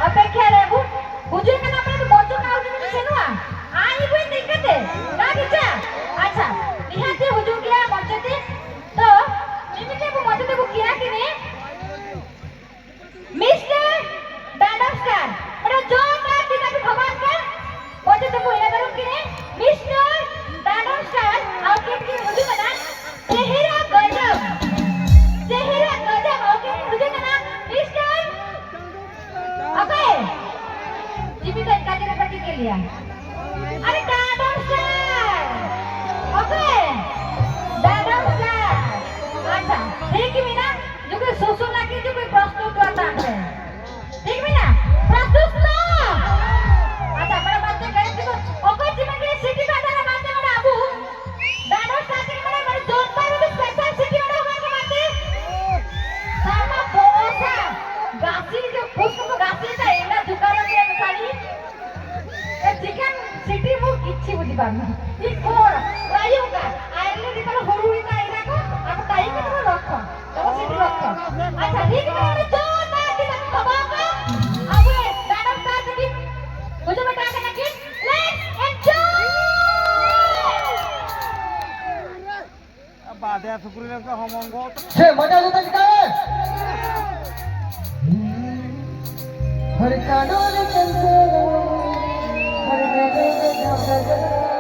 अपेक्षा रे बुझे के ना मैं मौजू का उठे सेनुआ आई बुई दिक्कते लागिचा अच्छा निहाते हुजू गया मौजते तो निमिते वो मौजते वो किया कि ने मिस्टर डायनास्टार मेरा जोरदार टीका भी भगवान का मौजते वो ये करूं कि ने मिस्टर डायनास्टार आपके की हुजू का ना चेहरा गजब ओके हुजू का ना मिस्टर अबे जीपी का इनका जरा पट्टी के लिया अरे डायनास्टार ओके डायनास्टार अच्छा ठीक है मीना जो कोई सोसो लाके जो कोई प्रस्तुत करता है ठीक है मीना प्रस्तुत ना अच्छा बड़ा बात है करें देखो ओके जीवन के सिटी में आना बात है मेरा अबू डायनास्टार के मेरे जोधपुर में स्पेशल सिटी में होगा के बात सामा बोसा गासी जो पुष्प को गासी था एना दुकान में साड़ी ए चिकन सिटी मु किछि बुझी पारना ई कोर रायुगा आइले दिकल होरुई ना इरा को आप टाई के तो रख तो सिटी रख अच्छा ठीक है मैं जो ना कि बाबा का अब मैडम का की मुझे बता देना कि लेट्स एंजॉय बादे सुकुरी का होमंगो छे मजा जोता किताए हर कानून चलते हर मेरे में